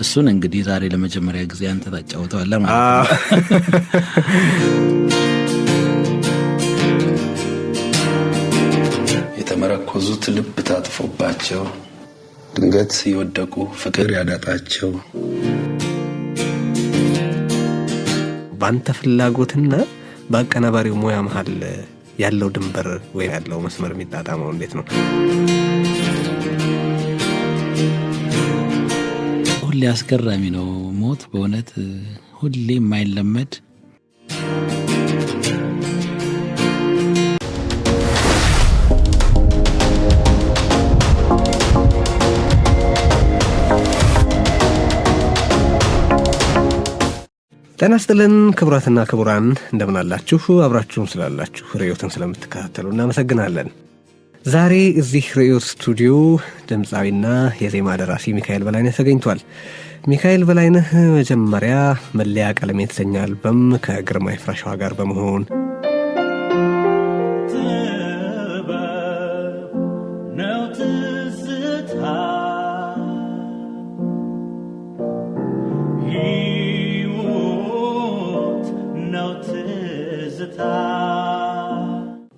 እሱን እንግዲህ ዛሬ ለመጀመሪያ ጊዜ አንተ ታጫውተዋለህ ማለት ነው። የተመረኮዙት ልብ ታጥፎባቸው ድንገት ይወደቁ ፍቅር ያዳጣቸው ባንተ ፍላጎትና በአቀናባሪው ሙያ መሃል ያለው ድንበር ወይ ያለው መስመር የሚጣጣመው እንዴት ነው? ሁሌ አስገራሚ ነው ሞት በእውነት ሁሌ የማይለመድ ጤና ይስጥልን ክቡራትና ክቡራን እንደምን አላችሁ? አብራችሁን ስላላችሁ ርዕዮትን ስለምትከታተሉ እናመሰግናለን። ዛሬ እዚህ ርዕዮት ስቱዲዮ ድምፃዊና የዜማ ደራሲ ሚካኤል በላይነህ ተገኝቷል። ሚካኤል በላይነህ መጀመሪያ መለያ ቀለም የተሰኘ አልበም ከግርማይ ፍራሸዋ ጋር በመሆን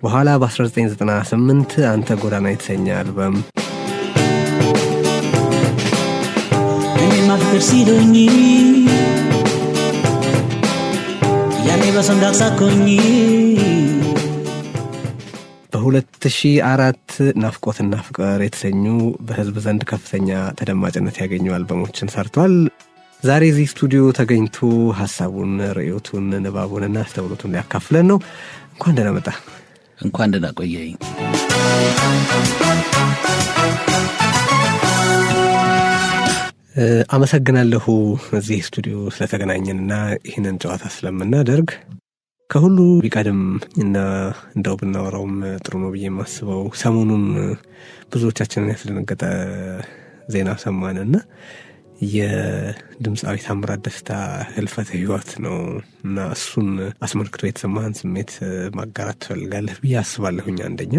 በኋላ በ1998 አንተ ጎዳና የተሰኘ አልበም እኔ ማፍቅር ሲሉኝ ያኔ በሰንዳቅ ሳኮኝ በ2004 ናፍቆትና ፍቅር የተሰኙ በህዝብ ዘንድ ከፍተኛ ተደማጭነት ያገኙ አልበሞችን ሰርቷል። ዛሬ እዚህ ስቱዲዮ ተገኝቶ ሐሳቡን፣ ርዕዮቱን፣ ንባቡንና አስተውሎቱን ሊያካፍለን ነው። እንኳን ደህና መጣ። እንኳን ደህና ቆየኝ። አመሰግናለሁ እዚህ ስቱዲዮ ስለተገናኘንና ይህንን ጨዋታ ስለምናደርግ። ከሁሉ ቢቀድም እና እንደው ብናወራውም ጥሩ ነው ብዬ የማስበው ሰሞኑን ብዙዎቻችንን ያስደነገጠ ዜና ሰማንና የድምፃዊ ታምራት ደስታ ህልፈተ ህይወት ነው እና እሱን አስመልክቶ የተሰማህን ስሜት ማጋራት ትፈልጋለህ ብዬ አስባለሁኝ። አንደኛ።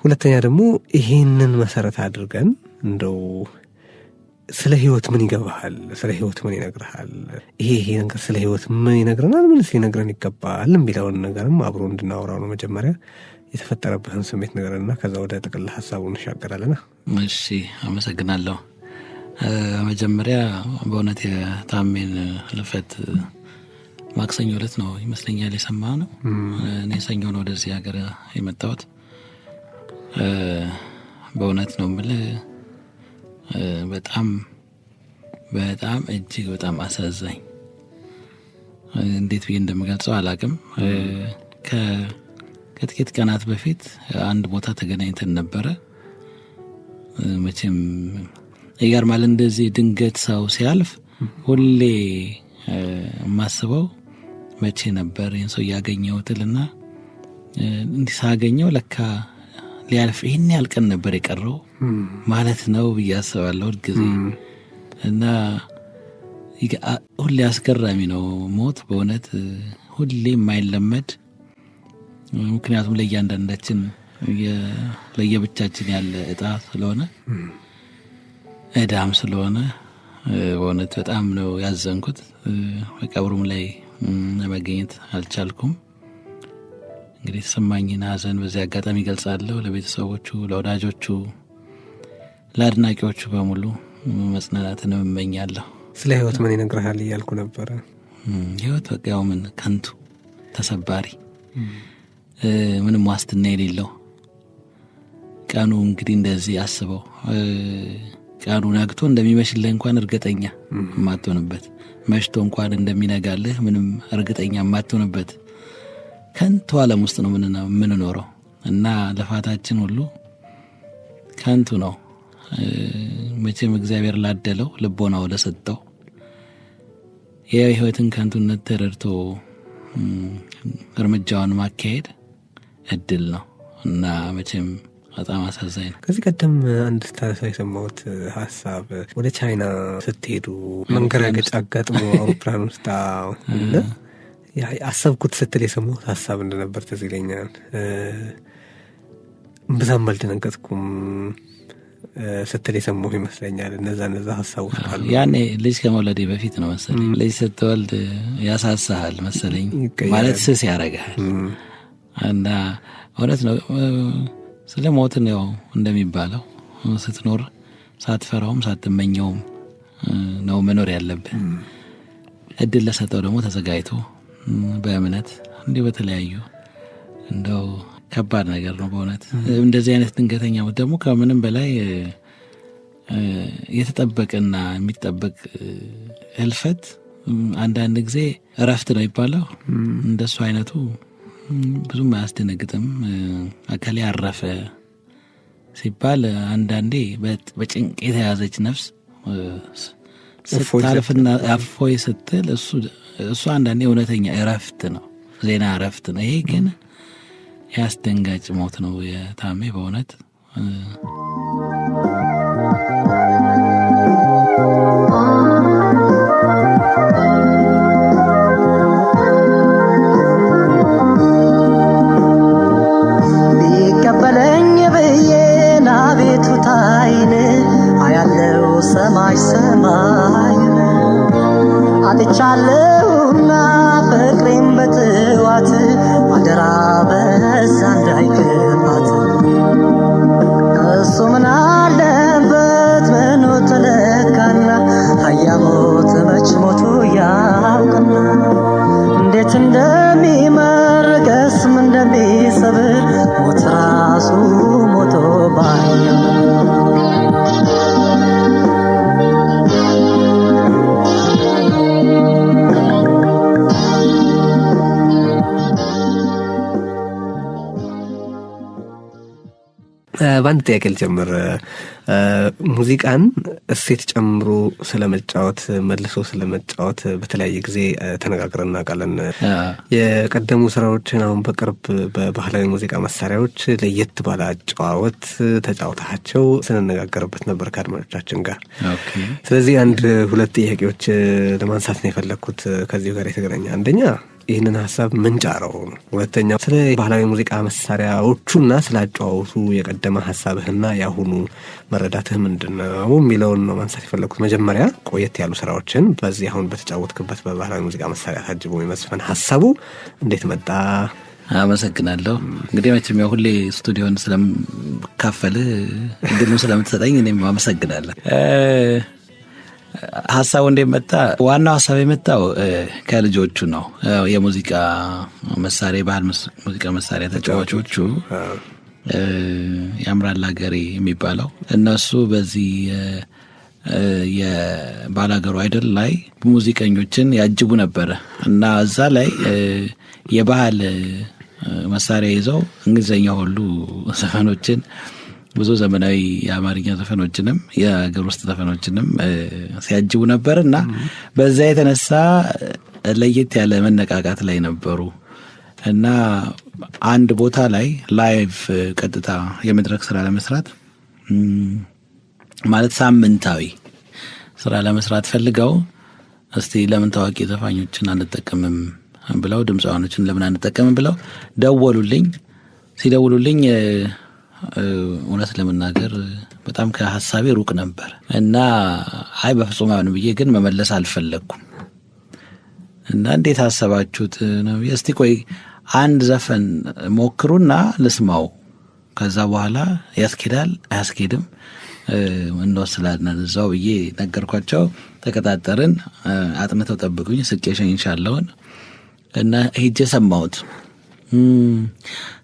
ሁለተኛ ደግሞ ይሄንን መሰረት አድርገን እንደው ስለ ህይወት ምን ይገባሃል? ስለ ህይወት ምን ይነግርሃል? ይሄ ነገር ስለ ህይወት ምን ይነግረናል? ምንስ ሊነግረን ይገባል? የሚለውን ነገርም አብሮ እንድናወራው ነው። መጀመሪያ የተፈጠረብህን ስሜት ነገርና ከዛ ወደ ጥቅል ሀሳቡን እንሻገራለና። እሺ፣ አመሰግናለሁ። መጀመሪያ በእውነት የታሜን ህልፈት ማክሰኞ ዕለት ነው ይመስለኛል የሰማነው። እኔ ሰኞ ነው ወደዚህ ሀገር የመጣሁት። በእውነት ነው የምልህ በጣም በጣም እጅግ በጣም አሳዛኝ፣ እንዴት ብዬ እንደምገልጸው አላቅም። ከጥቂት ቀናት በፊት አንድ ቦታ ተገናኝተን ነበረ። መቼም ይገርማል እንደዚህ ድንገት ሰው ሲያልፍ ሁሌ የማስበው መቼ ነበር ይህን ሰው ያገኘሁትና እንዲህ ሳገኘው ለካ ሊያልፍ ይህን ያህል ቀን ነበር የቀረው ማለት ነው ብዬ አስባለሁ ጊዜ እና ሁሌ አስገራሚ ነው ሞት በእውነት ሁሌ የማይለመድ። ምክንያቱም ለእያንዳንዳችን ለየብቻችን ያለ እጣ ስለሆነ እዳም ስለሆነ በእውነት በጣም ነው ያዘንኩት። በቀብሩም ላይ ለመገኘት አልቻልኩም። እንግዲህ ተሰማኝና ሐዘን በዚህ አጋጣሚ ገልጻለሁ። ለቤተሰቦቹ፣ ለወዳጆቹ፣ ለአድናቂዎቹ በሙሉ መጽናናትን እመኛለሁ። ስለ ህይወት ምን ይነግርሃል እያልኩ ነበረ። ህይወት በቃ ያው ምን ከንቱ ተሰባሪ ምንም ዋስትና የሌለው ቀኑ እንግዲህ እንደዚህ አስበው ቀኑ ነግቶ እንደሚመሽልህ እንኳን እርግጠኛ የማትሆንበት፣ መሽቶ እንኳን እንደሚነጋልህ ምንም እርግጠኛ የማትሆንበት ከንቱ ዓለም ውስጥ ነው የምንኖረው እና ልፋታችን ሁሉ ከንቱ ነው። መቼም እግዚአብሔር ላደለው ልቦናው ለሰጠው የህይወትን ከንቱነት ተረድቶ እርምጃውን ማካሄድ እድል ነው እና መቼም በጣም አሳዛኝ ነው። ከዚህ ቀደም አንድ ስታነሳ የሰማሁት ሀሳብ ወደ ቻይና ስትሄዱ መንገራገጭ አጋጥሞ አውሮፕላን ውስጥ እና አሰብኩት ስትል የሰማሁት ሀሳብ እንደነበር ትዝ ይለኛል። ብዛም አልደነገጥኩም። ስትል የሰማሁ ይመስለኛል። እነዛ ሀሳቦች አሉ። ያኔ ልጅ ከመውለዴ በፊት ነው መሰለኝ። ልጅ ስትወልድ ያሳሳሃል መሰለኝ፣ ማለት ስስ ያደርግሃል። እና እውነት ነው ስለ ሞትን ያው እንደሚባለው ስትኖር ሳትፈራውም ሳትመኘውም ነው መኖር ያለብህ። እድል ለሰጠው ደግሞ ተዘጋጅቶ በእምነት እንዲህ በተለያዩ እንደው ከባድ ነገር ነው በእውነት እንደዚህ አይነት ድንገተኛ ሞት ደግሞ ከምንም በላይ የተጠበቀና የሚጠበቅ ህልፈት አንዳንድ ጊዜ እረፍት ነው ይባላል። እንደሱ አይነቱ ብዙም አያስደነግጥም። አካሌ አረፈ ሲባል አንዳንዴ በጭንቅ የተያዘች ነፍስ ስታልፍና አፎይ ስትል እሱ አንዳንዴ እውነተኛ እረፍት ነው፣ ዜና እረፍት ነው። ይሄ ግን ያስደንጋጭ ሞት ነው የታሜ በእውነት ሊቀበለኝ ብዬ ናቤቱታይን አያለው ሰማይ አጥቻለሁና ፍቅሬን በጥዋት አደራ በዛ እንዳይገባት እሱ ምን አለበት ምኑ ተለካና ሀያሞት መች ሞቱ ያውቅና እንዴት እንደሚመር ቀስም እንደሚሰብር ሞት ራሱ ሞቶ ባየ በአንድ ጥያቄ ልጀምር። ሙዚቃን እሴት ጨምሮ ስለመጫወት መልሶ ስለመጫወት በተለያየ ጊዜ ተነጋግረን እናውቃለን። የቀደሙ ስራዎችን አሁን በቅርብ በባህላዊ ሙዚቃ መሳሪያዎች ለየት ባለ አጨዋወት ተጫውታቸው ስንነጋገርበት ነበር ከአድማጮቻችን ጋር። ስለዚህ አንድ ሁለት ጥያቄዎች ለማንሳት ነው የፈለግኩት ከዚሁ ጋር የተገናኘ። አንደኛ ይህንን ሀሳብ ምንጫረው ነው። ሁለተኛው ስለ ባህላዊ ሙዚቃ መሳሪያዎቹና ስለ አጨዋወቱ የቀደመ ሀሳብህና ያሁኑ መረዳትህ ምንድነው የሚለውን ነው ማንሳት የፈለኩት። መጀመሪያ ቆየት ያሉ ስራዎችን በዚህ አሁን በተጫወትክበት በባህላዊ ሙዚቃ መሳሪያ ታጅቦ የመስፈን ሀሳቡ እንዴት መጣ? አመሰግናለሁ። እንግዲህ መቼም ያው ሁሌ ስቱዲዮን ስለምካፈልህ እድሉን ስለምትሰጠኝ እኔም አመሰግናለሁ። ሀሳቡ እንዴት መጣ? ዋናው ሀሳብ የመጣው ከልጆቹ ነው። የሙዚቃ መሳሪያ ባህል ሙዚቃ መሳሪያ ተጫዋቾቹ ያምራል ሀገሬ የሚባለው እነሱ በዚህ የባላገሩ አይደል ላይ ሙዚቀኞችን ያጅቡ ነበረ እና እዛ ላይ የባህል መሳሪያ ይዘው እንግሊዘኛ ሁሉ ዘፈኖችን ብዙ ዘመናዊ የአማርኛ ዘፈኖችንም የሀገር ውስጥ ዘፈኖችንም ሲያጅቡ ነበር እና በዛ የተነሳ ለየት ያለ መነቃቃት ላይ ነበሩ እና አንድ ቦታ ላይ ላይቭ ቀጥታ የመድረክ ስራ ለመስራት ማለት ሳምንታዊ ስራ ለመስራት ፈልገው እስቲ ለምን ታዋቂ ዘፋኞችን አንጠቀምም ብለው ድምፃውያኖችን ለምን አንጠቀምም ብለው ደወሉልኝ። ሲደውሉልኝ እውነት ለመናገር በጣም ከሐሳቤ ሩቅ ነበር እና አይ በፍጹም አይሆንም ብዬ ግን መመለስ አልፈለኩም እና እንዴት አሰባችሁት ነው? እስቲ ቆይ አንድ ዘፈን ሞክሩና ልስማው፣ ከዛ በኋላ ያስኬዳል አያስኬድም እንወስላለን እዛው ብዬ ነገርኳቸው። ተቀጣጠርን። አጥንተው ጠብቁኝ፣ ስቄ ሸኝቻለሁ እና ሄጄ ሰማሁት።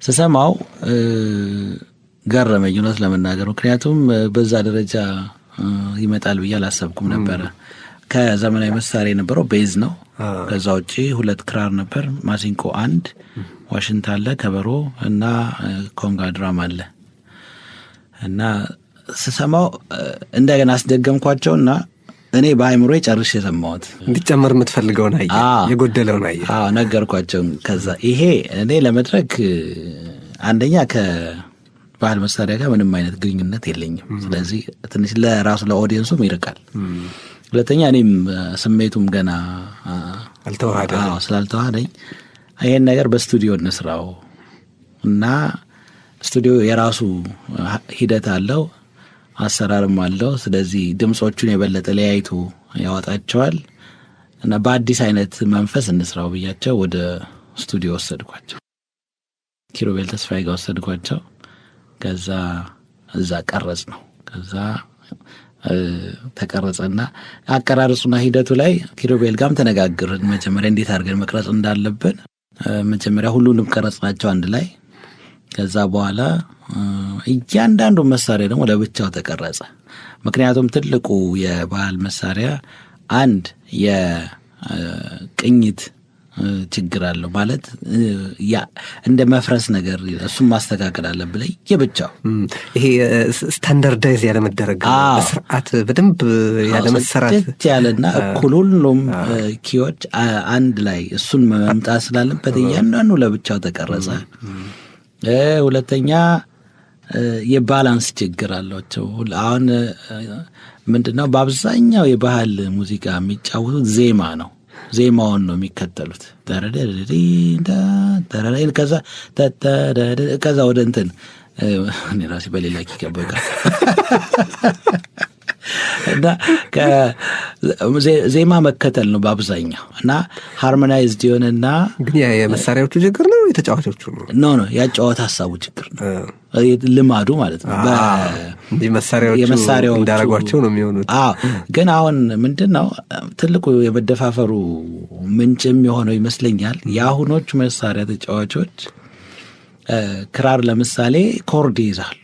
ስሰማው ገረመኝ እውነት ለመናገር፣ ምክንያቱም በዛ ደረጃ ይመጣል ብዬ አላሰብኩም ነበረ። ከዘመናዊ መሳሪያ የነበረው ቤዝ ነው። ከዛ ውጪ 2 ክራር ነበር፣ ማሲንቆ 1፣ ዋሽንት አለ፣ ከበሮ እና ኮንጋ ድራም አለ እና ስሰማው እንደገና አስደገምኳቸውና እኔ በአይምሮዬ ጨርሼ የሰማሁት እንዲጨመር የምትፈልገውን አየህ፣ የጎደለውን አየህ፣ ነገርኳቸው። ከዛ ይሄ እኔ ለመድረክ አንደኛ ከባህል መሳሪያ ጋር ምንም አይነት ግንኙነት የለኝም። ስለዚህ ትንሽ ለራሱ ለኦዲየንሱም ይርቃል። ሁለተኛ እኔም ስሜቱም ገና ስላልተዋሃደኝ ይሄን ነገር በስቱዲዮ እንስራው እና ስቱዲዮ የራሱ ሂደት አለው። አሰራርም አለው። ስለዚህ ድምጾቹን የበለጠ ለያይቶ ያወጣቸዋል እና በአዲስ አይነት መንፈስ እንስራው ብያቸው ወደ ስቱዲዮ ወሰድኳቸው። ኪሩቤል ተስፋዬ ጋር ወሰድኳቸው። ከዛ እዛ ቀረጽ ነው። ከዛ ተቀረጸና አቀራረጹና ሂደቱ ላይ ኪሩቤል ጋርም ተነጋግረን መጀመሪያ እንዴት አድርገን መቅረጽ እንዳለብን መጀመሪያ ሁሉንም ቀረጽናቸው አንድ ላይ። ከዛ በኋላ እያንዳንዱ መሳሪያ ደግሞ ለብቻው ተቀረጸ። ምክንያቱም ትልቁ የባህል መሳሪያ አንድ የቅኝት ችግር አለው ማለት ያ እንደ መፍረስ ነገር እሱም ማስተካከል አለብን ለየብቻው። ይሄ ስታንዳርዳይዝ ያለ መደረግ በስርዓት በደንብ ያለ መሰራት ያለና እኩል ሁሉም ኪዎች አንድ ላይ እሱን መምጣት ስላለበት እያንዳንዱ ለብቻው ተቀረጸ። ሁለተኛ የባላንስ ችግር አላቸው። አሁን ምንድነው በአብዛኛው የባህል ሙዚቃ የሚጫወቱት ዜማ ነው። ዜማውን ነው የሚከተሉት። ከዛ ወደ እንትን እኔ ራሴ በሌላ ኪከበቃ እና ዜማ መከተል ነው በአብዛኛው እና ሃርሞናይዝድ የሆነና ግን የመሳሪያዎቹ ችግር ነው የተጫዋቾቹ ነው ያጫወት ሀሳቡ ችግር ነው ልማዱ ማለት ነው። የመሳሪያዎቹ እንዳረጓቸው ነው የሚሆኑት። ግን አሁን ምንድነው ትልቁ የመደፋፈሩ ምንጭም የሆነው ይመስለኛል የአሁኖቹ መሳሪያ ተጫዋቾች ክራር ለምሳሌ ኮርድ ይዛሉ።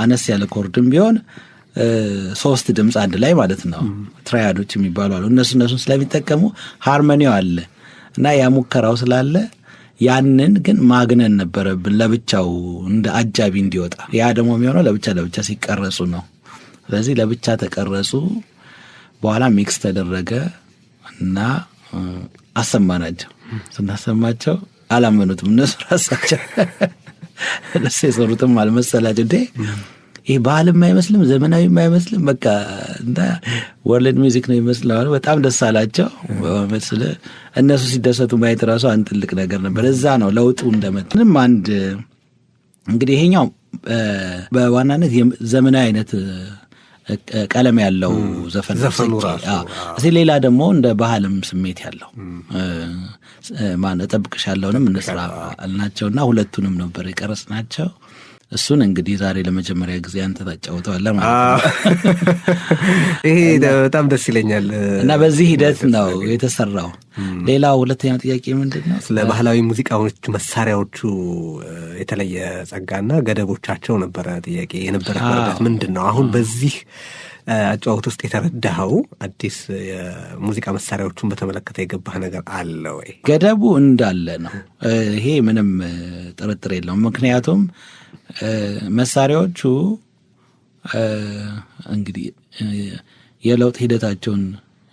አነስ ያለ ኮርድም ቢሆን 3 ድምጽ አንድ ላይ ማለት ነው ትራያዶች የሚባሉ አሉ። እነሱን ስለሚጠቀሙ ሃርሞኒው አለ እና ያ ሙከራው ስላለ ያንን ግን ማግነን ነበረብን ለብቻው እንደ አጃቢ እንዲወጣ። ያ ደግሞ የሚሆነው ለብቻ ሲቀረጹ ነው። ስለዚህ ለብቻ ተቀረጹ፣ በኋላ ሚክስ ተደረገ እና አሰማናቸው። ስናሰማቸው አላመኑትም እነሱ ራሳቸው። እነሱ የሰሩትም አልመሰላቸው። እንዴ ይህ ባህልም አይመስልም ዘመናዊም አይመስልም በቃ እንዳ ወርልድ ሚውዚክ ነው ይመስላል። በጣም ደስ አላቸው። በመስለ እነሱ ሲደሰቱ ማየት ራሱ አንድ ትልቅ ነገር ነበር። እዛ ነው ለውጡ እንደመጣም አንድ እንግዲህ ይሄኛው በዋናነት ዘመናዊ አይነት ቀለም ያለው ዘፈኑ ራሱ እዚህ ሌላ ደግሞ እንደ ባህልም ስሜት ያለው ማን እጠብቅሻለሁንም እንስራ አልናቸውና ሁለቱንም ነበር የቀረጽናቸው። እሱን እንግዲህ ዛሬ ለመጀመሪያ ጊዜ አንተ ታጫውተዋለህ ማለት ነው። ይሄ በጣም ደስ ይለኛል እና በዚህ ሂደት ነው የተሰራው። ሌላው ሁለተኛው ጥያቄ ምንድነው? ስለ ባህላዊ ሙዚቃዎች መሳሪያዎቹ የተለየ ጸጋና ገደቦቻቸው ነበረ ጥያቄ የነበረ መረዳት ምንድነው? አሁን በዚህ አጫውት ውስጥ የተረዳኸው አዲስ የሙዚቃ መሳሪያዎቹን በተመለከተ የገባህ ነገር አለ ወይ? ገደቡ እንዳለ ነው። ይሄ ምንም ጥርጥር የለውም። ምክንያቱም መሳሪያዎቹ እንግዲህ የለውጥ ሂደታቸውን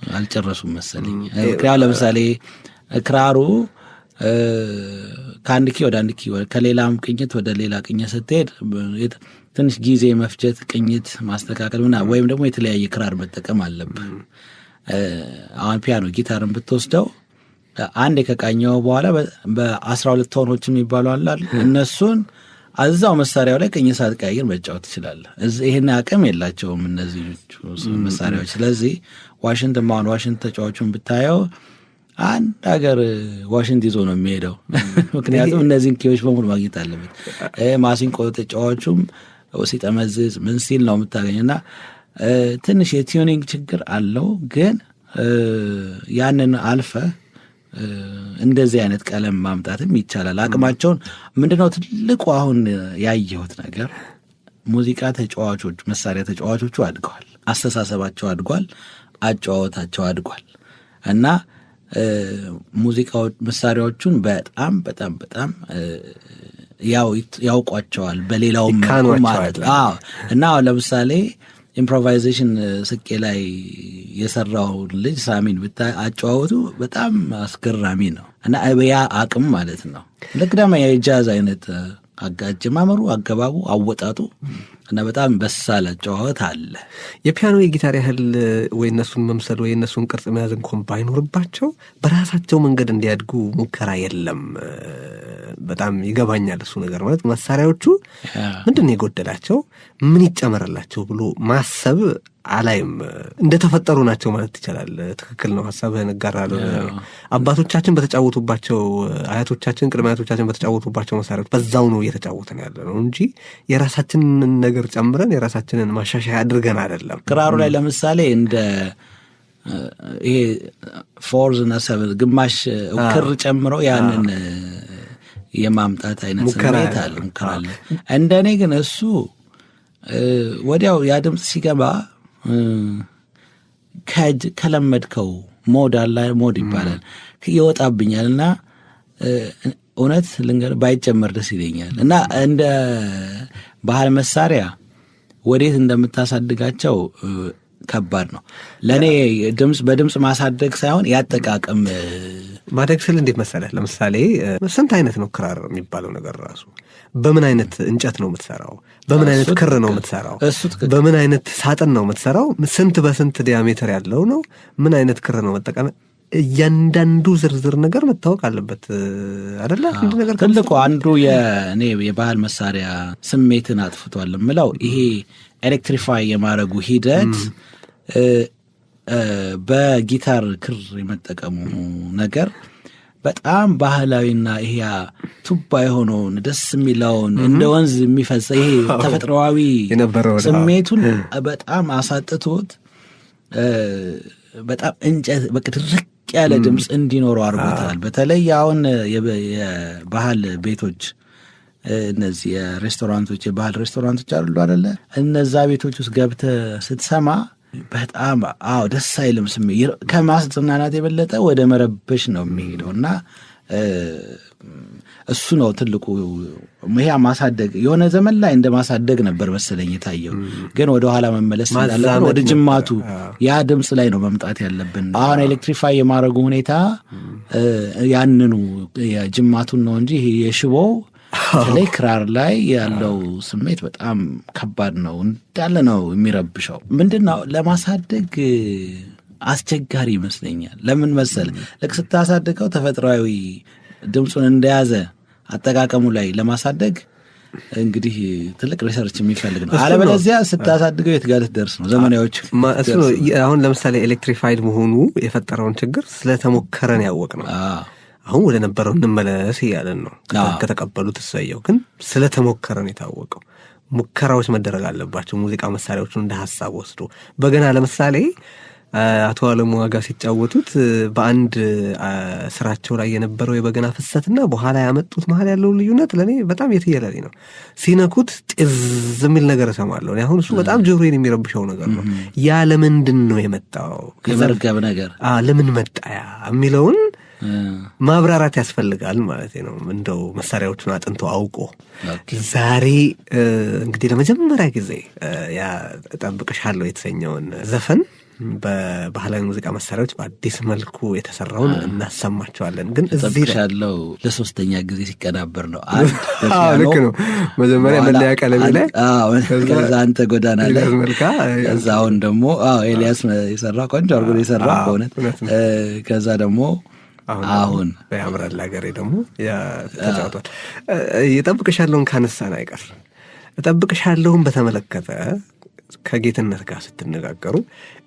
አልጨረሱም መሰለኝ። ክራር ለምሳሌ ክራሩ ከአንድ ኪ ወደ አንድ ኪ ከሌላም ቅኝት ወደ ሌላ ቅኝት ስትሄድ ትንሽ ጊዜ መፍጀት ቅኝት ማስተካከል ወይም ደግሞ የተለያየ ክራር መጠቀም አለብህ። አሁን ፒያኖ ጊታርን ብትወስደው አንድ ከቃኘው በኋላ በ12 ቶኖች የሚባሉ አለ እነሱን አዛው መሳሪያው ላይ ቅኝት ሳትቀያየር መጫወት ትችላለህ። ይሄን አቅም የላቸውም እነዚህ መሳሪያዎች። ስለዚህ ዋሽንት ተጫዋቹን ብታየው አንድ ሀገር ዋሽንት ይዞ ነው የሚሄደው። ምክንያቱም እነዚህን ኪዎች በሙሉ ማግኘት አለበት። ማሲንቆ ተጫዋቹም ሲጠመዝዝ ምን ሲል ነው የምታገኝና ትንሽ የቲዩኒንግ ችግር አለው። ግን ያንን አልፈ እንደዚህ አይነት ቀለም ማምጣትም ይቻላል። አቅማቸውን ምንድነው ትልቁ አሁን ያየሁት ነገር ሙዚቃ ተጫዋቾች መሳሪያ ተጫዋቾቹ አድገዋል፣ አስተሳሰባቸው አድጓል፣ አጫዋወታቸው አድጓል እና ሙዚቃዎች መሳሪያዎቹን በጣም በጣም በጣም ያውቋቸዋል በሌላውም ማለት ነው። እና ለምሳሌ ኢምፕሮቫይዜሽን ስቄ ላይ የሰራው ልጅ ሳሚን ብታይ አጫዋወቱ በጣም አስገራሚ ነው እና ያ አቅም ማለት ነው። ልክ ደግሞ የጃዝ አይነት አጀማመሩ፣ አገባቡ፣ አወጣጡ እና በጣም በሳለ ጨዋታ አለ። የፒያኖ የጊታር ያህል ወይ እነሱን መምሰል ወይ እነሱን ቅርጽ መያዝ እንኳን ባይኖርባቸው በራሳቸው መንገድ እንዲያድጉ ሙከራ የለም። በጣም ይገባኛል እሱ ነገር። ማለት መሳሪያዎቹ ምንድን ነው የጎደላቸው፣ ምን ይጨመርላቸው ብሎ ማሰብ አላይም። እንደተፈጠሩ ናቸው ማለት ይቻላል። ትክክል ነው፣ ሀሳብህን እጋራለሁ። አባቶቻችን በተጫወቱባቸው፣ አያቶቻችን ቅድመ አያቶቻችን በተጫወቱባቸው መሳሪያዎች በዛው ነው እየተጫወተን ያለ ነው እንጂ የራሳችንን ነገር ጨምረን የራሳችንን ማሻሻያ አድርገን አይደለም። ክራሩ ላይ ለምሳሌ እንደ ይሄ ፎርዝ እና ሰቨን ግማሽ ክር ጨምሮ ያንን የማምጣት አይነት ስሜት አለ፣ ሙከራ አለ። እንደኔ ግን እሱ ወዲያው ያ ድምፅ ሲገባ ከለመድከው ሞድ አለ፣ ሞድ ይባላል ይወጣብኛል እና እውነት ልንገር ባይጨመር ደስ ይለኛል። እና እንደ ባህል መሳሪያ ወዴት እንደምታሳድጋቸው ከባድ ነው ለእኔ። በድምፅ ማሳደግ ሳይሆን ያጠቃቀም ማደግ ስል እንዴት መሰለህ፣ ለምሳሌ ስንት አይነት ነው ክራር የሚባለው ነገር ራሱ። በምን አይነት እንጨት ነው የምትሰራው? በምን አይነት ክር ነው የምትሰራው? በምን አይነት ሳጥን ነው የምትሰራው? ስንት በስንት ዲያሜትር ያለው ነው? ምን አይነት ክር ነው መጠቀም? እያንዳንዱ ዝርዝር ነገር መታወቅ አለበት አይደለ? ትልቁ አንዱ የእኔ የባህል መሳሪያ ስሜትን አጥፍቷል የምለው ይሄ ኤሌክትሪፋይ የማድረጉ ሂደት በጊታር ክር የመጠቀሙ ነገር በጣም ባህላዊና ይሄ ቱባ የሆነውን ደስ የሚለውን እንደ ወንዝ የሚፈስ ይሄ ተፈጥሯዊ ስሜቱን በጣም አሳጥቶት በጣም እንጨት በቃ ድርቅ ያለ ድምፅ እንዲኖረው አድርጎታል። በተለይ አሁን የባህል ቤቶች እነዚህ የሬስቶራንቶች የባህል ሬስቶራንቶች አሉ አይደለ? እነዛ ቤቶች ውስጥ ገብተህ ስትሰማ በጣም ደስ አይልም ስሜት። ከማስጽናናት የበለጠ ወደ መረበሽ ነው የሚሄደው እና እሱ ነው ትልቁ። ይሄ ማሳደግ የሆነ ዘመን ላይ እንደ ማሳደግ ነበር መሰለኝ የታየው፣ ግን ወደ ኋላ መመለስ እንዳለብን ወደ ጅማቱ ያ ድምፅ ላይ ነው መምጣት ያለብን። አሁን ኤሌክትሪፋይ የማድረጉ ሁኔታ ያንኑ የጅማቱን ነው እንጂ ይሄ የሽቦው በተለይ ክራር ላይ ያለው ስሜት በጣም ከባድ ነው፣ እንዳለ ነው የሚረብሸው። ምንድነው ለማሳደግ አስቸጋሪ ይመስለኛል። ለምን መሰለ ልክ ስታሳድገው ተፈጥሯዊ ድምፁን እንደያዘ አጠቃቀሙ ላይ ለማሳደግ እንግዲህ ትልቅ ሪሰርች የሚፈልግ ነው። አለበለዚያ ስታሳድገው የት ጋር ልትደርስ ነው? ዘመናዊዎች አሁን ለምሳሌ ኤሌክትሪፋይድ መሆኑ የፈጠረውን ችግር ስለተሞከረን ያወቅ ነው። አሁን ወደ ነበረው እንመለስ እያለን ነው። ከተቀበሉት እሰየው፣ ግን ስለተሞከረን የታወቀው ሙከራዎች መደረግ አለባቸው። ሙዚቃ መሳሪያዎቹን እንደ ሀሳብ ወስዶ በገና ለምሳሌ አቶ አለሙ ዋጋ ሲጫወቱት በአንድ ስራቸው ላይ የነበረው የበገና ፍሰትና በኋላ ያመጡት መሀል ያለውን ልዩነት ለእኔ በጣም የትየለሌ ነው። ሲነኩት ጤዝ የሚል ነገር እሰማለሁ። አሁን እሱ በጣም ጆሮዬን የሚረብሸው ነገር ነው። ያ ለምንድን ነው የመጣው? የመርገብ ነገር ለምን መጣያ የሚለውን ማብራራት ያስፈልጋል ማለት ነው። እንደው መሳሪያዎቹን አጥንቶ አውቆ ዛሬ እንግዲህ ለመጀመሪያ ጊዜ ያ እጠብቅሻለሁ የተሰኘውን ዘፈን በባህላዊ ሙዚቃ መሳሪያዎች በአዲስ መልኩ የተሰራውን እናሰማቸዋለን። ግን እዚህ ያለው ለሶስተኛ ጊዜ ሲቀናበር ነው። ልክ ነው። መጀመሪያ መለያ ቀለሜ ላይ ከዛ አንተ ጎዳና ላይ ከዛ አሁን ደግሞ ኤልያስ የሰራ ቆንጆ አርጎ የሰራ በእውነት ከዛ ደግሞ አሁን በያምራል ሀገሬ ደግሞ ተጫውቷል። የጠብቅሻለውን ካነሳን አይቀር እጠብቅሻለሁን በተመለከተ ከጌትነት ጋር ስትነጋገሩ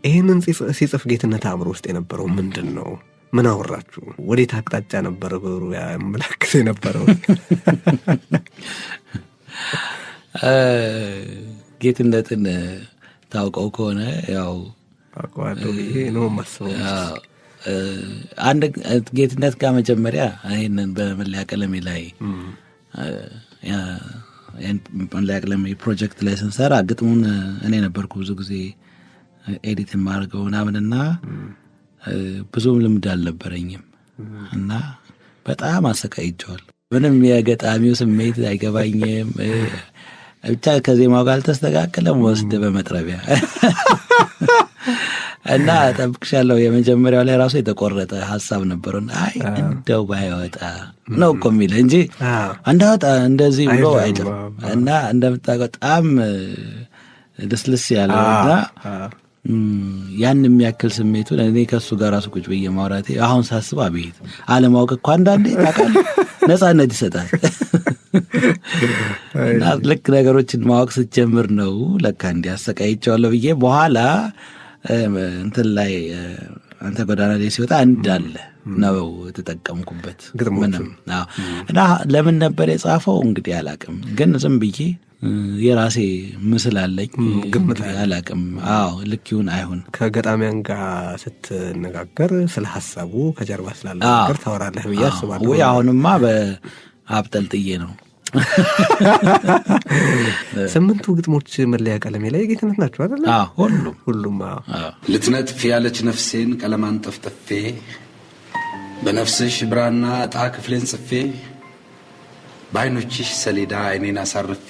ይህንን ሲጽፍ ጌትነት አእምሮ ውስጥ የነበረው ምንድን ነው? ምን አወራችሁ? ወዴት አቅጣጫ ነበረ ብሩ ያመላክት የነበረው? ጌትነትን ታውቀው ከሆነ ያው አውቀዋለሁ ይሄ ነው ማስበው። አንድ ጌትነት ጋር መጀመሪያ ይህንን በመለያ ቀለሜ ላይ መለያ ቀለሜ ፕሮጀክት ላይ ስንሰራ ግጥሙን እኔ ነበርኩ ብዙ ጊዜ ኤዲት የማደርገው ምናምንና ብዙም ልምድ አልነበረኝም እና በጣም አሰቃይቸዋል። ምንም የገጣሚው ስሜት አይገባኝም። ብቻ ከዜማው ጋር አልተስተካከለም። ወስድ በመጥረቢያ እና ጠብቅሻለሁ የመጀመሪያው ላይ ራሱ የተቆረጠ ሐሳብ ነበርና አይ እንደው ባይወጣ ነው እኮ የሚል እንጂ አንዳወጣ እንደዚህ ብሎ አይደለም። እና እንደምታውቀው በጣም ደስልስ ያለውና ያን የሚያክል ስሜቱን እኔ ከሱ ጋር ራሱ ቁጭ ብዬ ማውራቴ አሁን ሳስብ አቤት አለማወቅ እኮ አንዳንዴ ታውቃለህ ነፃነት ይሰጣል። እና ልክ ነገሮችን ማወቅ ስትጀምር ነው ለካ እንዲያሰቃይቸዋለሁ ብዬ በኋላ እንትን ላይ አንተ ጎዳና ላይ ሲወጣ እንዳለ ነው ተጠቀምኩበት ምንም። እና ለምን ነበር የጻፈው እንግዲህ አላቅም፣ ግን ዝም ብዬ የራሴ ምስል አለኝ ግምት አላቅም። ልክ ይሁን አይሁን ከገጣሚያን ጋር ስትነጋገር ስለ ሐሳቡ ከጀርባ ስላለ ነገር ታወራለህ ብዬ አስባለሁ። ወይ አሁንማ በአብጠልጥዬ ነው። 8 ግጥሞች መለያ ቀለሜ ላይ ጌትነት ናቸው አይደል? ሁሉም ልትነጥፍ ያለች ነፍሴን ቀለማን ጠፍጥፌ በነፍስሽ ብራና ዕጣ ክፍሌን ጽፌ በዓይኖችሽ ሰሌዳ ዓይኔን አሳርፌ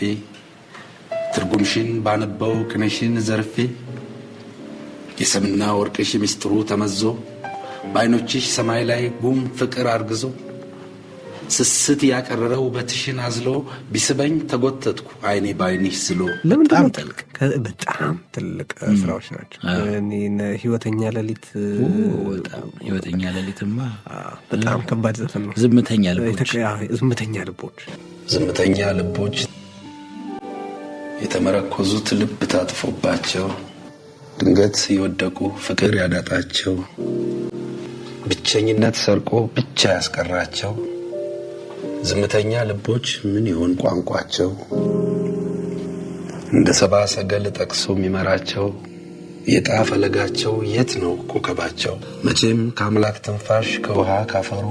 ትርጉምሽን ባነበው ቅኔሽን ዘርፌ የሰምና ወርቅሽ ምስጢሩ ተመዞ በዓይኖችሽ ሰማይ ላይ ጉም ፍቅር አርግዞ ስስት ያቀረረው በትሽን አዝሎ ቢስበኝ ተጎተትኩ ዓይኔ ባይንሽ ስሎ። በጣም ትልቅ ስራዎች ናቸው። ህይወተኛ ሌሊት ህይወተኛ ሌሊትማ በጣም ከባድ ዘፈን ነው። ዝምተኛ ልቦች የተመረኮዙት ልብ ታጥፎባቸው ድንገት የወደቁ ፍቅር ያዳጣቸው ብቸኝነት ሰርቆ ብቻ ያስቀራቸው ዝምተኛ ልቦች ምን ይሆን ቋንቋቸው? እንደ ሰባ ሰገል ጠቅሶ የሚመራቸው የጣ ፈለጋቸው የት ነው ኮከባቸው? መቼም ከአምላክ ትንፋሽ ከውሃ ካፈሩ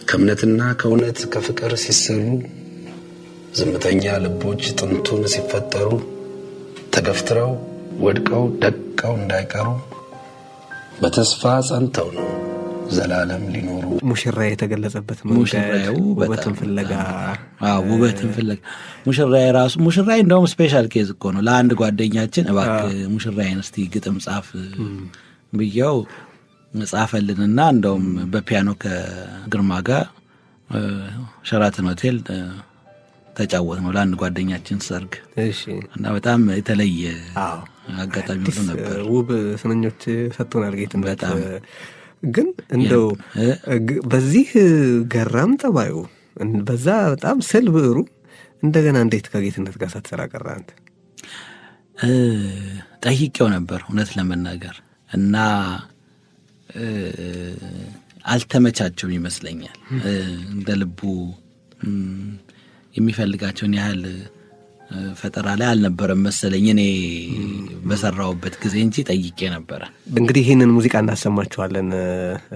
ከእምነትና ከእውነት ከፍቅር ሲሰሩ ዝምተኛ ልቦች ጥንቱን ሲፈጠሩ ተገፍትረው ወድቀው ደቀው እንዳይቀሩ በተስፋ ጸንተው ነው ዘላለም ሊኖሩ። ሙሽራ የተገለጸበት መንገድ ውበትን ፍለጋ ሙሽራዬ ራሱ ሙሽራዬ እንደውም ስፔሻል ኬዝ እኮ ነው። ለአንድ ጓደኛችን እባክህ ሙሽራዬን እስቲ ግጥም ጻፍ ብየው ጻፈልንና እንደውም በፒያኖ ከግርማ ጋር ሸራተን ሆቴል ተጫወት ነው ለአንድ ጓደኛችን ሰርግ። እና በጣም የተለየ አጋጣሚ ነበር። ውብ ስንኞች ሰጥቶናል ጌትነት። በጣም ግን እንደው በዚህ ገራም ጠባዩ በዛ በጣም ስል ብዕሩ እንደገና እንዴት ከጌትነት ጋር ሳትሰራ ቀረ አንተ? ጠይቄው ነበር እውነት ለመናገር እና አልተመቻቸውም ይመስለኛል። እንደ ልቡ የሚፈልጋቸውን ያህል ፈጠራ ላይ አልነበረም መሰለኝ እኔ በሰራውበት ጊዜ እንጂ ጠይቄ ነበረ። እንግዲህ ይህንን ሙዚቃ እናሰማችኋለን።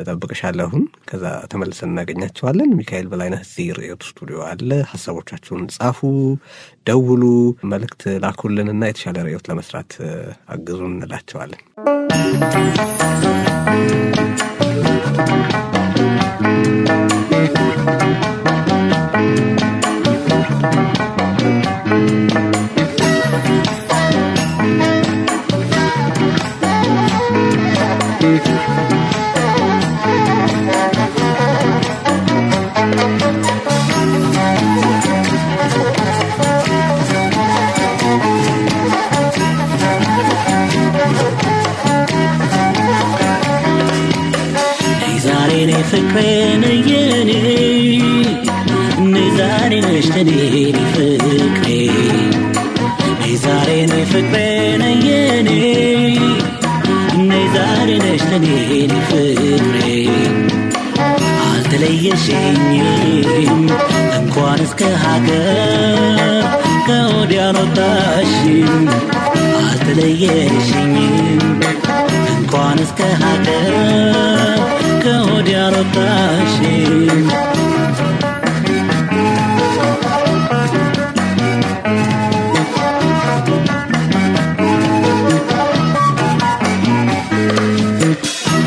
እጠብቅሻለሁን። ከዛ ተመልሰን እናገኛችኋለን። ሚካኤል በላይነህ እዚህ ርዕዮት ስቱዲዮ አለ። ሀሳቦቻችሁን ጻፉ፣ ደውሉ፣ መልእክት ላኩልንና የተሻለ ርዕዮት ለመስራት አግዙን እንላቸዋለን። ፍቅሬን የኔ ዛሬ ነሽ ለኔ ፍቅሬ ዛሬ ነሽ ፍቅሬን የኔ ዛሬ ነሽ ለኔ ፍቅሬ አልተለየሽኝም እንኳን እስከ ሀገር ከወዲያ አልወጣሽም አልተለየሽኝም እንኳን እስከ ሀገር ከወዲያ አልወጣሽም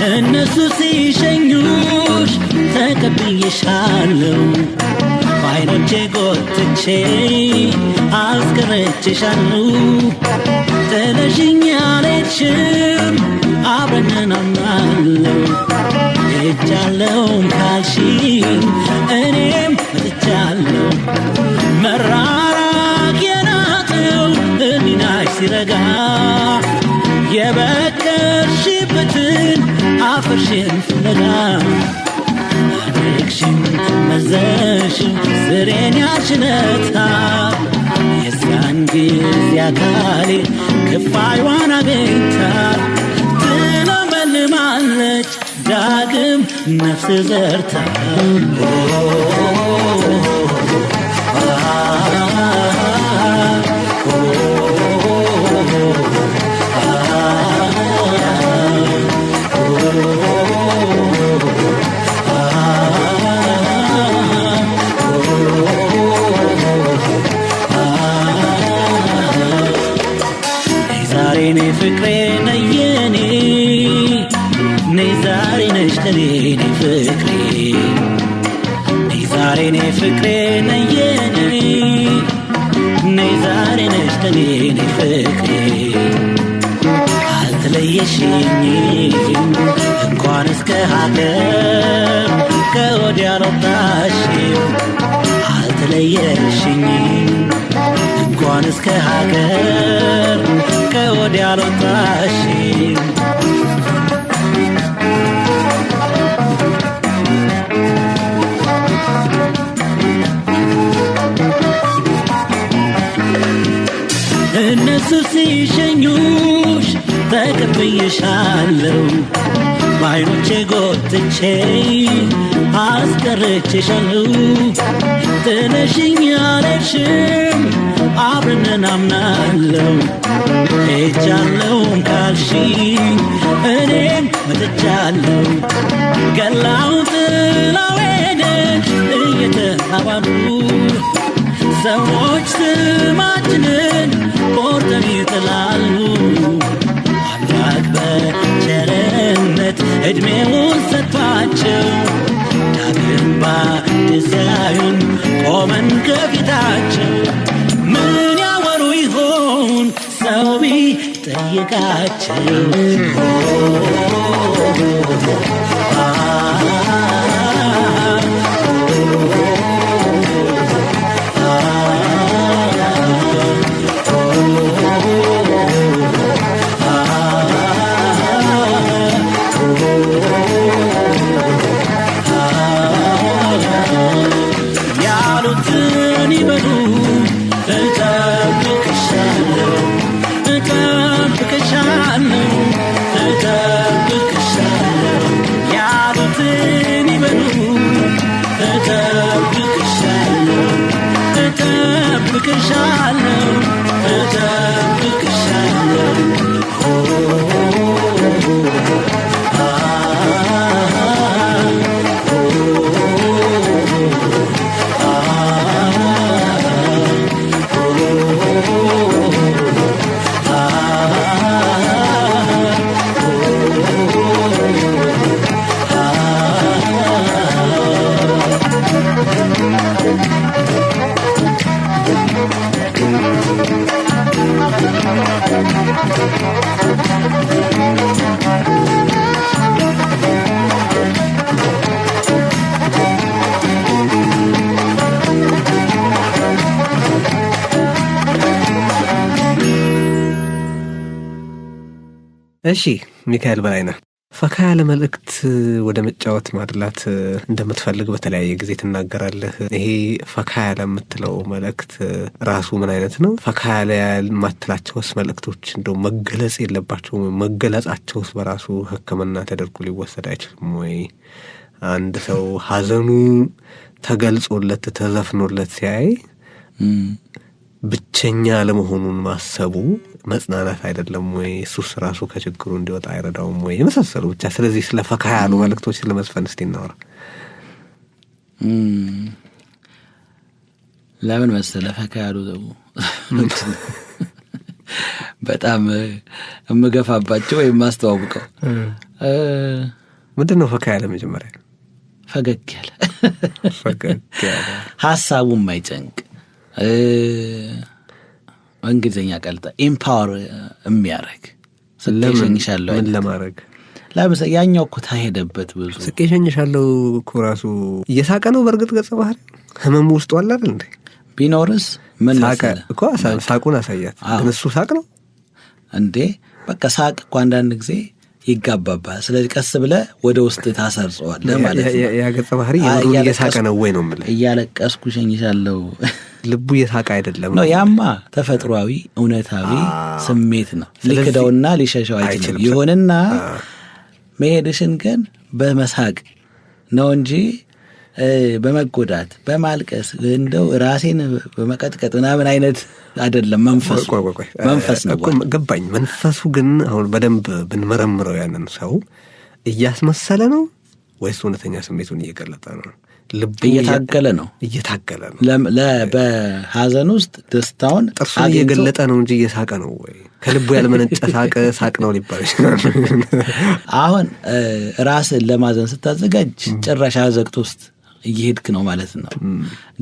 እነሱ ሲሸኙሽ ተቀብዬሻለሁ ባይኖቼ ጎትቼ አስቀርቼሻለሁ ጥለሽኝ አልሄድሽም አብረን አምናለሁ ሄጃለሁ ካልሽኝ እኔም መጥቻለሁ መራራቅ የናቀው ሕሊናሽ ሲረጋ የበቀልሽበትን አፈርሽን ፍለጋ አድርግሽም መዘሽም ስሬን ያልሽለታ የዛን ጊዜ አካሌ ክፋይዋን አገኝታ ትለመልማለች ዳግም ነፍስ ዘርታ ፍቅሬ ነየኔ ነይ ዛሬ ነሽ ከኔ ነይ ፍቅሬ አልተለየሽኝም እንኳን እስከ ሀገር ከወዲያ አልወጣሽም አልተለየሽኝም እንኳን እስከ ሀገር ከወዲያ አልወጣሽም እነሱ ሲሸኙሽ ተቀብዬሻለሁ ባይኖቼ ጎትቼ አስቀርቼሻለሁ ጥለሽኝ አልሄድሽም አብረን አምናለሁ ሄጃለሁ ካልሽኝ እኔም መጥቻለሁ ገላው ጥላው ሄደች እየተባባሉ ሰዎች ስማችንን ቆርጠው ይጥላሉ አምላክ በቸርነት ዕድሜውን ሰጥቷቸው ዳግም ባድሳዩን ቆመን ከፊታቸው ምን ያወሩ ይሆን ሰው ቢጠይቃቸው እሺ ሚካኤል በላይነህ ፈካ ያለ መልእክት ወደ መጫወት ማድላት እንደምትፈልግ በተለያየ ጊዜ ትናገራለህ። ይሄ ፈካ ያለ የምትለው መልእክት ራሱ ምን አይነት ነው? ፈካ ያለ የማትላቸውስ መልእክቶች እንደው መገለጽ የለባቸውም? መገለጻቸውስ በራሱ ሕክምና ተደርጎ ሊወሰድ አይችልም ወይ? አንድ ሰው ሀዘኑ ተገልጾለት ተዘፍኖለት ሲያይ ብቸኛ ለመሆኑን ማሰቡ መጽናናት አይደለም ወይ? እሱስ ራሱ ከችግሩ እንዲወጣ አይረዳውም ወይ? የመሳሰሉ ብቻ። ስለዚህ ስለ ፈካ ያሉ መልእክቶች ስለመስፈን እስቲ እናወራ። ለምን መሰለህ ፈካ ያሉ በጣም የምገፋባቸው ወይም ማስተዋወቀው ምንድነው ፈካ ያለ? መጀመሪያ ፈገግ ያለ ሐሳቡም ማይጨንቅ እንግሊዘኛ ቀልጣ ኢምፓወር የሚያረግ ስለሸኝሻለሁ ምን ለማድረግ ለምሳሌ ያኛው እኮ ታሄደበት ብዙ ስቄሸኝሻለሁ እኮ ራሱ እየሳቀ ነው በርግጥ ገጸ ባህሪ ህመሙ ውስጥ ዋላ አይደል እንዴ ቢኖርስ ምን ሳቀ እኮ ሳቁን አሳያት ግን እሱ ሳቅ ነው እንዴ በቃ ሳቅ እኮ አንዳንድ ጊዜ ይጋባባል ስለዚህ ቀስ ብለህ ወደ ውስጥ ታሰርጸዋለህ ማለት ነው ያ ገጸ ባህሪ የምሩን እየሳቀ ነው ወይ ነው የምልህ እያለቀስኩ ሸኝሻለሁ ልቡ እየሳቀ አይደለም ነው ያማ ተፈጥሯዊ እውነታዊ ስሜት ነው ሊክደውና ሊሸሸው አይችልም ይሆንና መሄድሽን ግን በመሳቅ ነው እንጂ በመጎዳት በማልቀስ እንደው ራሴን በመቀጥቀጥ ምናምን አይነት አይደለም መንፈስ ነው ገባኝ መንፈሱ ግን አሁን በደንብ ብንመረምረው ያንን ሰው እያስመሰለ ነው ወይስ እውነተኛ ስሜቱን እየገለጠ ነው ልቡ እየታገለ ነው በሐዘን ውስጥ ደስታውን ጥርሱን እየገለጠ ነው እንጂ እየሳቀ ነው ወይ ከልቡ ያልመነጨ ሳቅ ነው ሊባል ይችላል አሁን ራስን ለማዘን ስታዘጋጅ ጭራሽ አዘቅት ውስጥ እየሄድክ ነው ማለት ነው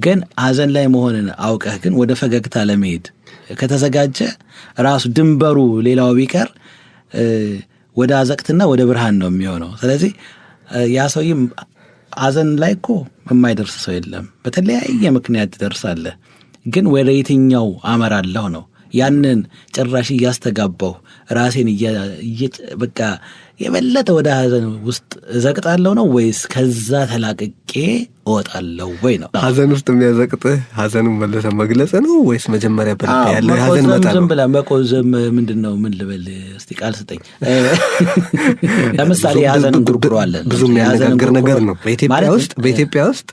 ግን ሐዘን ላይ መሆንን አውቀህ ግን ወደ ፈገግታ ለመሄድ ከተዘጋጀ ራሱ ድንበሩ ሌላው ቢቀር ወደ አዘቅትና ወደ ብርሃን ነው የሚሆነው ስለዚህ ያ ሰውዬም ሐዘን ላይ እኮ የማይደርስ ሰው የለም በተለያየ ምክንያት ትደርሳለህ ግን ወደ የትኛው አመራለሁ ነው ያንን ጭራሽ እያስተጋባው ራሴን በቃ የበለጠ ወደ ሐዘን ውስጥ ዘቅጣለሁ ነው ወይስ ከዛ ተላቅቄ እወጣለሁ ወይ ነው ሐዘን ውስጥ የሚያዘቅጥህ ሐዘኑን መለሰ መግለጽ ነው ወይስ መጀመሪያ በልብ ያለ ሐዘን መጣ ነው ዝም ብላ መቆዘም ምንድነው ምን ልበል እስቲ ቃል ስጠኝ ለምሳሌ ሐዘን ጉርጉሮ አለ ብዙ የሚያነጋግር ነገር ነው በኢትዮጵያ ውስጥ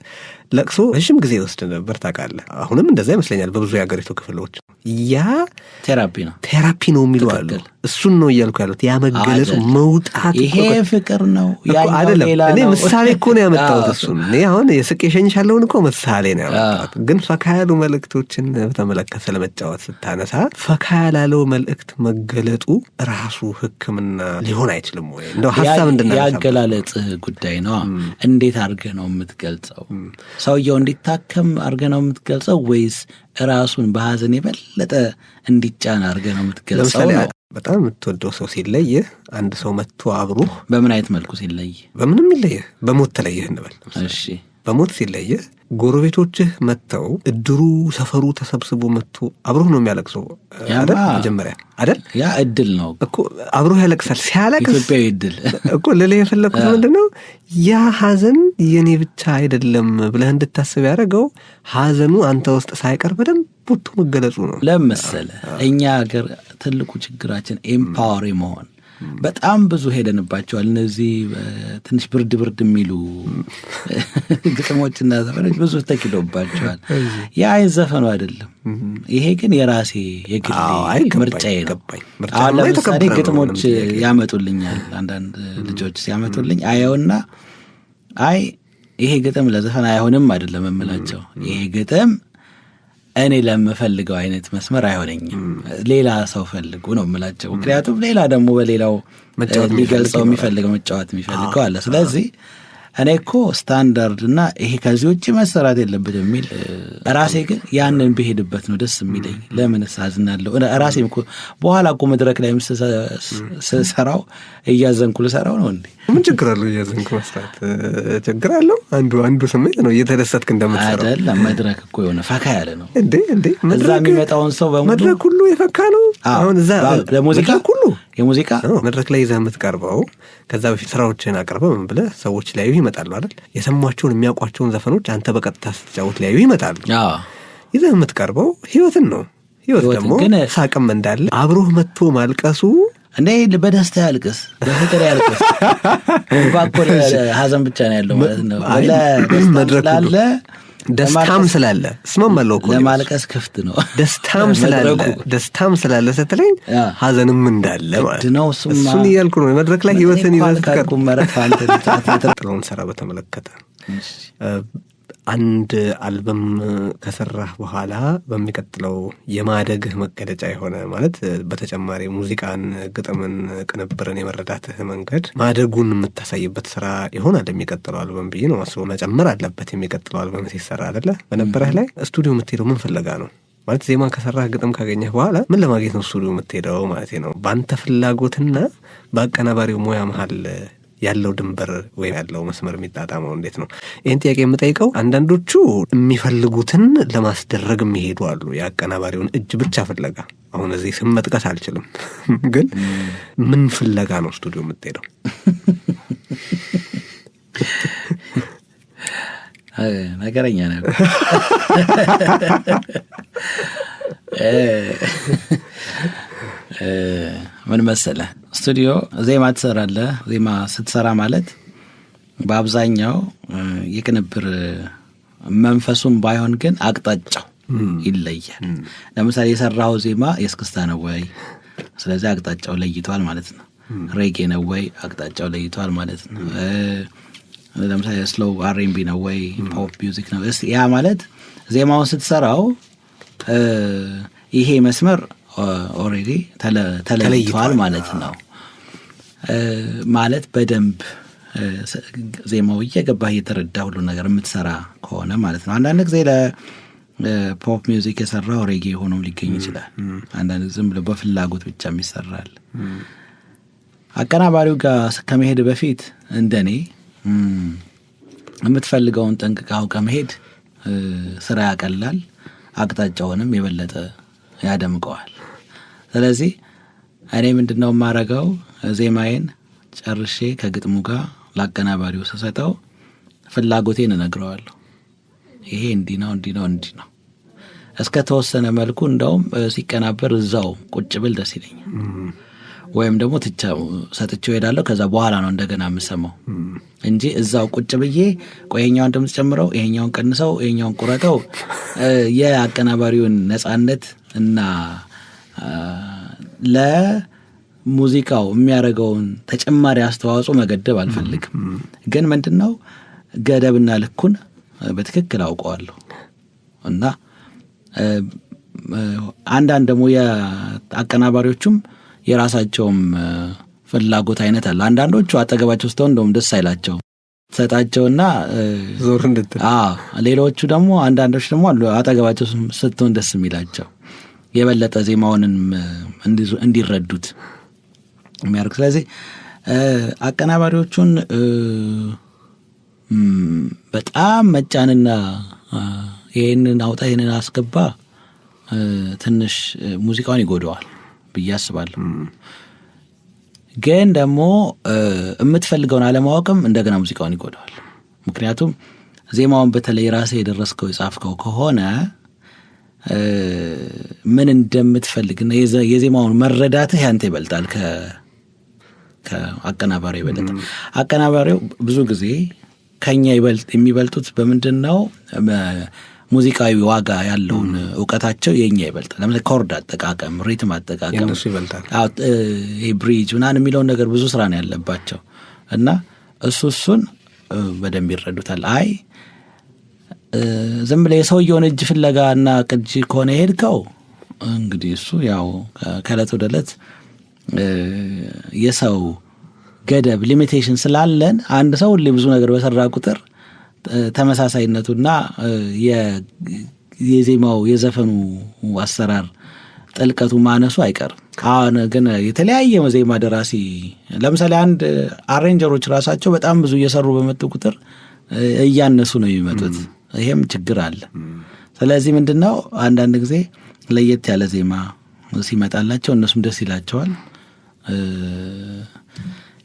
ለቅሶ ረጅም ጊዜ ወስድ ነበር ታውቃለህ አሁንም እንደዛ ይመስለኛል በብዙ የሀገሪቱ ክፍሎች ያ ቴራፒ ነው የሚሉ አሉ እሱን ነው እያልኩ ያሉት ያ መገለጹ መውጣት ይሄ ፍቅር ነው አይደለም እኔ ምሳሌ እኮ ነው ያመጣሁት እሱን እኔ አሁን የስቄ ሸኝሻለሁን እኮ ምሳሌ ነው ያመጣሁት ግን ፈካ ያሉ መልእክቶችን በተመለከተ ስለመጫወት ስታነሳ ፈካ ያላለው መልእክት መገለጡ ራሱ ሕክምና ሊሆን አይችልም ወይ እንደው ሐሳብ እንድናነሳ ያገላለጽህ ጉዳይ ነው እንዴት አድርገህ ነው የምትገልጸው ሰውየው እንዲታከም አድርገህ ነው የምትገልጸው ወይስ ራሱን በሐዘን የበለጠ እንዲጫን አድርገህ ነው የምትገልጸው በጣም የምትወደው ሰው ሲለይ አንድ ሰው መጥቶ አብሮህ በምን አይነት መልኩ ሲለይ በምንም ይለይ በሞት ተለየህ እንበል እሺ በሞት ሲለይ ጎረቤቶችህ መጥተው እድሩ ሰፈሩ ተሰብስቦ መጥቶ አብሮህ ነው የሚያለቅሰው አይደል መጀመሪያ አይደል ያ እድል ነው እኮ አብሮህ ያለቅሳል ሲያለቅስ ኢትዮጵያዊ እድል እኮ ለሌላ የፈለኩት ምንድነው ያ ሐዘን የኔ ብቻ አይደለም ብለህ እንድታስብ ያደረገው ሐዘኑ አንተ ውስጥ ሳይቀር በደንብ ቡቱ መገለጹ ነው ለምሳሌ እኛ ሀገር ትልቁ ችግራችን ኤምፓወር መሆን በጣም ብዙ ሄደንባቸዋል እነዚህ ትንሽ ብርድ የሚሉ ግጥሞችና ዘፈኖች ብዙ ተኪዶባቸዋል ያ ዘፈኑ አይደለም ይሄ ግን የራሴ የግሌ ምርጫዬ ነው አሁን ለምሳሌ ግጥሞች ያመጡልኛል አንዳንድ ልጆች ሲያመጡልኝ አየውና አይ ይሄ ግጥም ለዘፈን አይሆንም አይደለም የምላቸው ይሄ ግጥም እኔ ለምፈልገው አይነት መስመር አይሆነኝም ሌላ ሰው ፈልጉ ነው የምላቸው ምክንያቱም ሌላ ደግሞ በሌላው ሊገልጸው የሚፈልገው መጫወት የሚፈልገው አለ ስለዚህ እኔ እኮ ስታንዳርድ እና ይሄ ከዚህ ውጭ መሰራት የለበት የሚል ራሴ ግን ያንን ብሄድበት ነው ደስ የሚለኝ ለምን ሳዝናለሁ ራሴም እኮ በኋላ እኮ መድረክ ላይ ስሰራው እያዘንኩ ልሰራው ነው እንዴ ምን ችግር አለው እያዘንኩ መስራት ችግር አለው አንዱ ስሜት ነው እየተደሰትክ እንደምትሰራው አይደለም መድረክ እኮ የሆነ ፈካ ያለ ነው እንዴ እዛ የሚመጣውን ሰው በሙሉ መድረክ ሁሉ የፈካ ነው አሁን እዛ ለሙዚቃ ሁሉ የሙዚቃ መድረክ ላይ ይዘህ የምትቀርበው ከዛ በፊት ስራዎችን አቀርበው ምን ብለህ ሰዎች ላይ ይመጣሉ አይደል የሰማቸውን የሚያውቋቸውን ዘፈኖች አንተ በቀጥታ ስትጫወት ላይ ይመጣሉ ይዘህ የምትቀርበው ህይወትን ነው ህይወት ደግሞ ሳቅም እንዳለ አብሮህ መጥቶ ማልቀሱ እንዴ በደስታ ያልቅስ በፍቅር ያልቅስ ባቆለ ሐዘን ብቻ ነው ያለው ማለት ነው መድረክ ስላለ ደስታም ስላለ እስማማለሁ እኮ ለማልቀስ ክፍት ነው ደስታም ስላለ ስትለኝ ሐዘንም እንዳለ ማለት ነው እሱን እያልኩ ነው መድረክ ላይ ህይወትን ይዘህ ተቀርቁ መረፍ አንተ ጥሩን ሰራ በተመለከተ አንድ አልበም ከሰራህ በኋላ በሚቀጥለው የማደግህ መገለጫ የሆነ ማለት በተጨማሪ ሙዚቃን፣ ግጥምን፣ ቅንብርን የመረዳትህ መንገድ ማደጉን የምታሳይበት ስራ ይሆናል የሚቀጥለው አልበም ብዬ ነው ማስበው። መጨመር አለበት የሚቀጥለው አልበም ሲሰራ አይደለ? በነበረህ ላይ ስቱዲዮ የምትሄደው ምን ፍለጋ ነው? ማለት ዜማ ከሰራህ ግጥም ካገኘህ በኋላ ምን ለማግኘት ነው ስቱዲዮ የምትሄደው ማለት ነው? በአንተ ፍላጎትና በአቀናባሪው ሙያ መሀል ያለው ድንበር ወይም ያለው መስመር የሚጣጣመው እንዴት ነው? ይህን ጥያቄ የምጠይቀው አንዳንዶቹ የሚፈልጉትን ለማስደረግ የሚሄዱ አሉ፣ የአቀናባሪውን እጅ ብቻ ፍለጋ። አሁን እዚህ ስም መጥቀስ አልችልም፣ ግን ምን ፍለጋ ነው ስቱዲዮ የምትሄደው? ነገረኛ ነው። ምን መሰለህ፣ ስቱዲዮ ዜማ ትሰራለህ። ዜማ ስትሰራ ማለት በአብዛኛው የቅንብር መንፈሱም ባይሆን ግን አቅጣጫው ይለያል። ለምሳሌ የሰራው ዜማ የእስክስታ ነው ወይ? ስለዚህ አቅጣጫው ለይቷል ማለት ነው። ሬጌ ነው ወይ? አቅጣጫው ለይቷል ማለት ነው። ለምሳሌ ስሎው አር&ቢ ነው ወይ? ፖፕ ሚውዚክ ነው? ያ ማለት ዜማውን ስትሰራው ይሄ መስመር ኦልሬዲ ተለይቷል ማለት ነው። ማለት በደንብ ዜማው እየገባህ እየተረዳ ሁሉ ነገር የምትሰራ ከሆነ ማለት ነው። አንዳንድ ጊዜ ለፖፕ ሚውዚክ የሰራው ሬጌ ሆኖም ሊገኝ ይችላል። አንዳንድ ዝም ብሎ በፍላጎት ብቻ የሚሰራል። አቀናባሪው ጋር ከመሄድ በፊት እንደኔ የምትፈልገውን ጠንቅቀህ አውቀህ መሄድ ስራ ያቀላል፣ አቅጣጫውንም የበለጠ ያደምቀዋል። ስለዚህ እኔ ምንድነው የማረገው፣ ዜማዬን ጨርሼ ከግጥሙ ጋር ለአቀናባሪው ስሰጠው ፍላጎቴን እነግረዋለሁ። ይሄ እንዲህ ነው እንዲህ ነው እንዲህ ነው እስከ ተወሰነ መልኩ እንደውም ሲቀናበር እዛው ቁጭ ብል ደስ ይለኛል። ወይም ደግሞ ሰጥቼው ሄዳለሁ። ከዛ በኋላ ነው እንደገና የምሰማው እንጂ እዛው ቁጭ ብዬ ቆየኛውን ድምፅ ጨምረው፣ ይሄኛውን ቀንሰው፣ ይሄኛውን ቁረጠው የአቀናባሪውን ነጻነት እና ለሙዚቃው የሚያደርገውን ተጨማሪ አስተዋጽኦ መገደብ አልፈልግም። ግን ምንድነው ገደብና ልኩን በትክክል አውቀዋለሁ። እና አንዳንድ ደግሞ የአቀናባሪዎቹም የራሳቸውም ፍላጎት አይነት አለ። አንዳንዶቹ አጠገባቸው ስተው እንደውም ደስ አይላቸው ሰጣቸውና ዞር እንድትል፣ ሌሎቹ ደግሞ አንዳንዶች ደግሞ አሉ አጠገባቸው ስትሆን ደስ የሚላቸው የበለጠ ዜማውንም እንዲረዱት የሚያደርግ። ስለዚህ አቀናባሪዎቹን በጣም መጫንና ይህንን አውጣ ይህንን አስገባ ትንሽ ሙዚቃውን ይጎደዋል ብዬ አስባለሁ። ግን ደግሞ የምትፈልገውን አለማወቅም እንደገና ሙዚቃውን ይጎዳዋል። ምክንያቱም ዜማውን በተለይ ራስህ የደረስከው የጻፍከው ከሆነ ምን እንደምትፈልግና የዜማውን መረዳትህ ያንተ ይበልጣል ከአቀናባሪው ይበልጣል። አቀናባሪው ብዙ ጊዜ ከኛ የሚበልጡት በምንድን ነው? ሙዚቃዊ ዋጋ ያለውን እውቀታቸው የኛ ይበልጣል። ለምሳሌ ኮርድ አጠቃቀም፣ ሪትም አጠቃቀም የነሱ ይበልጣል። ይሄ ብሪጅ ምናምን የሚለውን ነገር ብዙ ስራ ነው ያለባቸው እና እሱን በደንብ ይረዱታል። አይ ዝም ብለህ የሰውየውን እጅ ፍለጋ እና ቅጂ ከሆነ ሄድከው እንግዲህ እሱ ያው ከዕለት ወደ ዕለት የሰው ገደብ ሊሚቴሽን ስላለን አንድ ሰው ሁሌ ብዙ ነገር በሰራ ቁጥር ተመሳሳይነቱና የዜማው የዘፈኑ አሰራር ጥልቀቱ ማነሱ አይቀርም። አሁን ግን የተለያየ ዜማ ደራሲ ለምሳሌ አንድ አሬንጀሮች ራሳቸው በጣም ብዙ እየሰሩ በመጡ ቁጥር እያነሱ ነው የሚመጡት። ይሄም ችግር አለ። ስለዚህ ምንድነው አንዳንድ ጊዜ ለየት ያለ ዜማ ሲመጣላቸው እነሱም ደስ ይላቸዋል።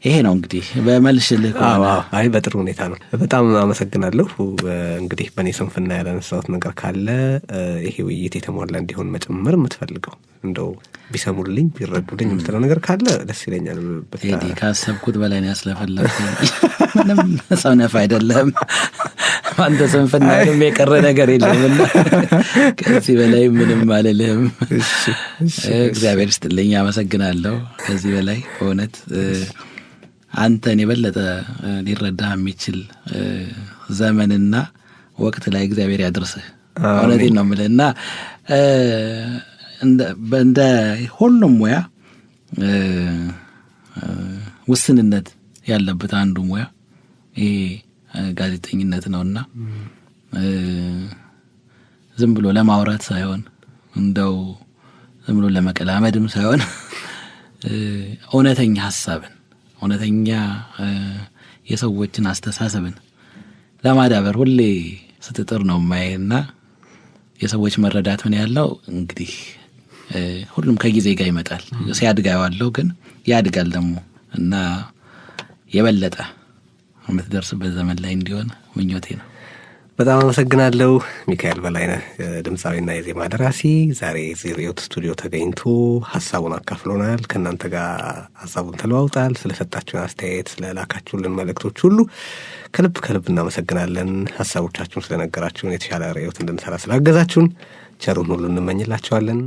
ይሄ ነው እንግዲህ በመልሽልህ። አይ በጥሩ ሁኔታ ነው። በጣም አመሰግናለሁ። እንግዲህ በእኔ ስንፍና ያላነሳሁት ነገር ካለ ይሄ ውይይት የተሟላ እንዲሆን መጨመር የምትፈልገው እንደው ቢሰሙልኝ ቢረዱልኝ የምትለው ነገር ካለ ደስ ይለኛል። ቴዲ ካሰብኩት በላይ ነው ያስለፈለፍኩኝ። ምንም ሰውነፍ አይደለም አንተ ስንፍና ምንም የቀረ ነገር የለምና ከዚህ በላይ ምንም አልልህም። እግዚአብሔር ይስጥልኝ፣ አመሰግናለሁ። ከዚህ በላይ በእውነት አንተን የበለጠ ሊረዳህ የሚችል ዘመንና ወቅት ላይ እግዚአብሔር ያድርስህ። እውነቴን ነው የምልህ እና እንደ ሁሉም ሙያ ውስንነት ያለበት አንዱ ሙያ ይሄ ጋዜጠኝነት ነውና ዝም ብሎ ለማውራት ሳይሆን እንደው ዝም ብሎ ለመቀላመድም ሳይሆን እውነተኛ ሐሳብን እውነተኛ የሰዎችን አስተሳሰብን ለማዳበር ሁሌ ስትጥር ነው ማየና የሰዎች መረዳት ምን ያለው እንግዲህ ሁሉም ከጊዜ ጋር ይመጣል። ሲያድጋዋለሁ ግን ያድጋል ደግሞ እና የበለጠ የምትደርስበት ዘመን ላይ እንዲሆን ምኞቴ ነው። በጣም አመሰግናለሁ ሚካኤል በላይነህ ድምፃዊና የዜማ ደራሲ ዛሬ ሪዮት ስቱዲዮ ተገኝቶ ሀሳቡን አካፍሎናል። ከእናንተ ጋር ሀሳቡን ተለዋውጣል። ስለሰጣችሁን አስተያየት፣ ስለላካችሁልን መልእክቶች ሁሉ ከልብ እናመሰግናለን። ሀሳቦቻችሁን ስለነገራችሁን፣ የተሻለ ሪዮት እንድንሰራ ስላገዛችሁን ቸሩን ሁሉ እንመኝላችኋለን።